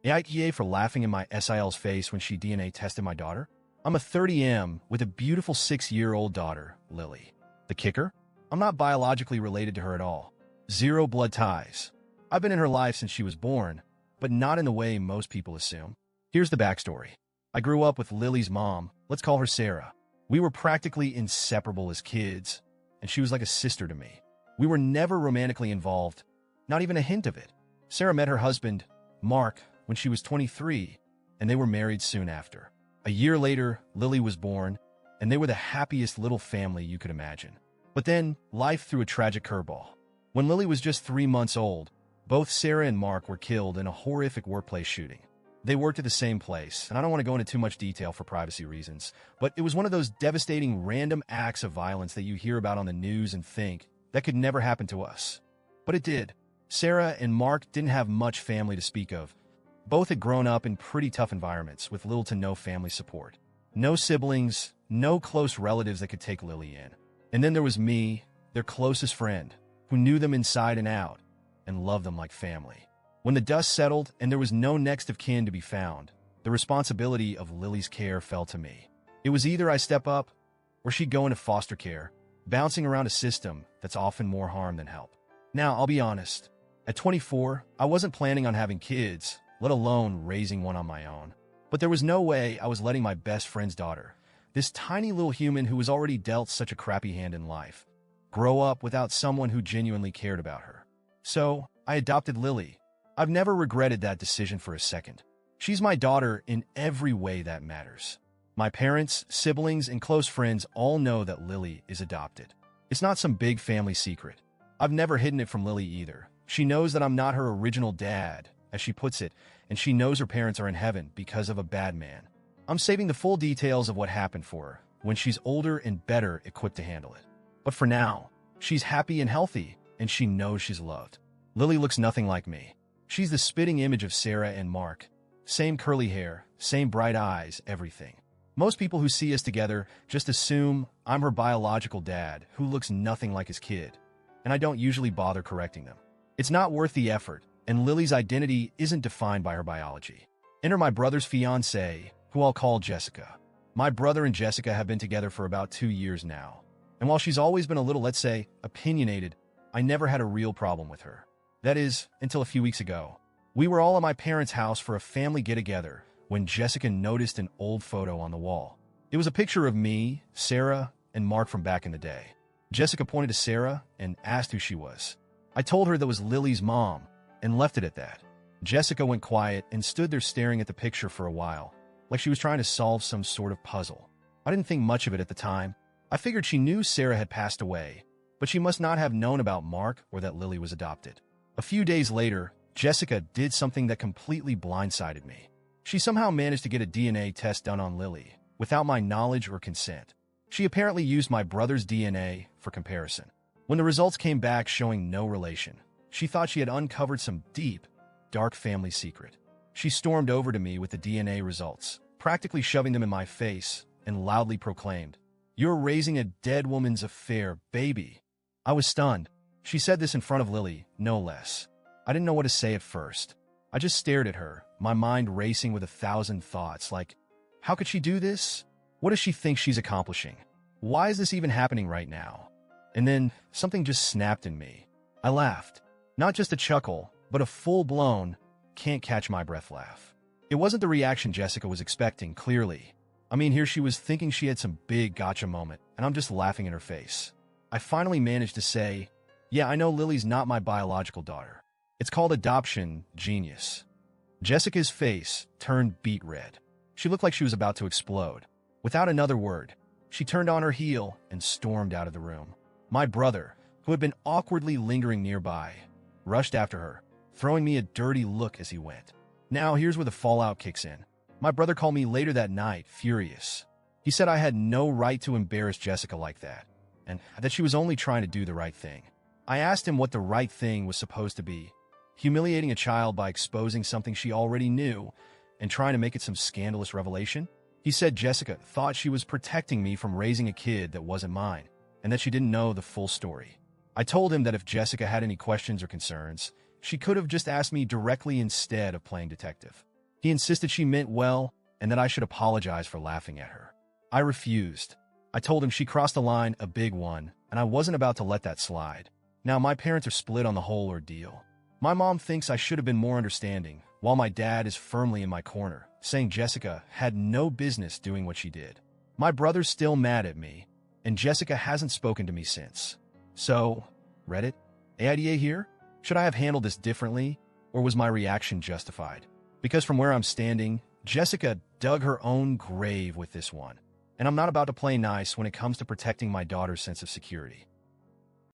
AITA for laughing in my SIL's face when she DNA tested my daughter? I'm a 30M with a beautiful 6-year-old daughter, Lily. The kicker? I'm not biologically related to her at all. Zero blood ties. I've been in her life since she was born, but not in the way most people assume. Here's the backstory. I grew up with Lily's mom, let's call her Sarah. We were practically inseparable as kids, and she was like a sister to me. We were never romantically involved, not even a hint of it. Sarah met her husband, Mark, when she was 23, and they were married soon after. A year later, Lily was born, and they were the happiest little family you could imagine. But then, life threw a tragic curveball. When Lily was just 3 months old, both Sarah and Mark were killed in a horrific workplace shooting. They worked at the same place, and I don't want to go into too much detail for privacy reasons, but it was one of those devastating random acts of violence that you hear about on the news and think, that could never happen to us. But it did. Sarah and Mark didn't have much family to speak of. Both had grown up in pretty tough environments with little to no family support. No siblings, no close relatives that could take Lily in. And then there was me, their closest friend, who knew them inside and out and loved them like family. When the dust settled and there was no next of kin to be found, the responsibility of Lily's care fell to me. It was either I step up or she'd go into foster care, bouncing around a system that's often more harm than help. Now, I'll be honest. At 24, I wasn't planning on having kids, let alone raising one on my own. But there was no way I was letting my best friend's daughter, this tiny little human who was already dealt such a crappy hand in life, grow up without someone who genuinely cared about her. So, I adopted Lily. I've never regretted that decision for a second. She's my daughter in every way that matters. My parents, siblings, and close friends all know that Lily is adopted. It's not some big family secret. I've never hidden it from Lily either. She knows that I'm not her original dad, as she puts it, and she knows her parents are in heaven because of a bad man. I'm saving the full details of what happened for her when she's older and better equipped to handle it. But for now, she's happy and healthy, and she knows she's loved. Lily looks nothing like me. She's the spitting image of Sarah and Mark. Same curly hair, same bright eyes, everything. Most people who see us together just assume I'm her biological dad who looks nothing like his kid, and I don't usually bother correcting them. It's not worth the effort, and Lily's identity isn't defined by her biology. Enter my brother's fiancée, who I'll call Jessica. My brother and Jessica have been together for about 2 years now, and while she's always been a little, let's say, opinionated, I never had a real problem with her. That is, until a few weeks ago. We were all at my parents' house for a family get-together when Jessica noticed an old photo on the wall. It was a picture of me, Sarah, and Mark from back in the day. Jessica pointed to Sarah and asked who she was. I told her that was Lily's mom and left it at that. Jessica went quiet and stood there staring at the picture for a while, like she was trying to solve some sort of puzzle. I didn't think much of it at the time. I figured she knew Sarah had passed away, but she must not have known about Mark or that Lily was adopted. A few days later, Jessica did something that completely blindsided me. She somehow managed to get a DNA test done on Lily, without my knowledge or consent. She apparently used my brother's DNA for comparison. When the results came back showing no relation, she thought she had uncovered some deep, dark family secret. She stormed over to me with the DNA results, practically shoving them in my face, and loudly proclaimed, "You're raising a dead woman's affair, baby." I was stunned. She said this in front of Lily, no less. I didn't know what to say at first. I just stared at her, my mind racing with 1,000 thoughts, like, how could she do this? What does she think she's accomplishing? Why is this even happening right now? And then, something just snapped in me. I laughed. Not just a chuckle, but a full-blown, can't-catch-my-breath laugh. It wasn't the reaction Jessica was expecting, clearly. I mean, here she was thinking she had some big gotcha moment, and I'm just laughing in her face. I finally managed to say, "Yeah, I know Lily's not my biological daughter. It's called adoption, genius." Jessica's face turned beet red. She looked like she was about to explode. Without another word, she turned on her heel and stormed out of the room. My brother, who had been awkwardly lingering nearby, rushed after her, throwing me a dirty look as he went. Now, here's where the fallout kicks in. My brother called me later that night, furious. He said I had no right to embarrass Jessica like that, and that she was only trying to do the right thing. I asked him what the right thing was supposed to be. Humiliating a child by exposing something she already knew and trying to make it some scandalous revelation? He said Jessica thought she was protecting me from raising a kid that wasn't mine, and that she didn't know the full story. I told him that if Jessica had any questions or concerns, She could have just asked me directly instead of playing detective. He insisted she meant well and that I should apologize for laughing at her. I refused. I told him she crossed a line, a big one, and I wasn't about to let that slide. Now my parents are split on the whole ordeal. My mom thinks I should have been more understanding, while my dad is firmly in my corner, saying Jessica had no business doing what she did. My brother's still mad at me, and Jessica hasn't spoken to me since. So, Reddit? AITA here? Should I have handled this differently, or was my reaction justified? Because from where I'm standing, Jessica dug her own grave with this one, and I'm not about to play nice when it comes to protecting my daughter's sense of security.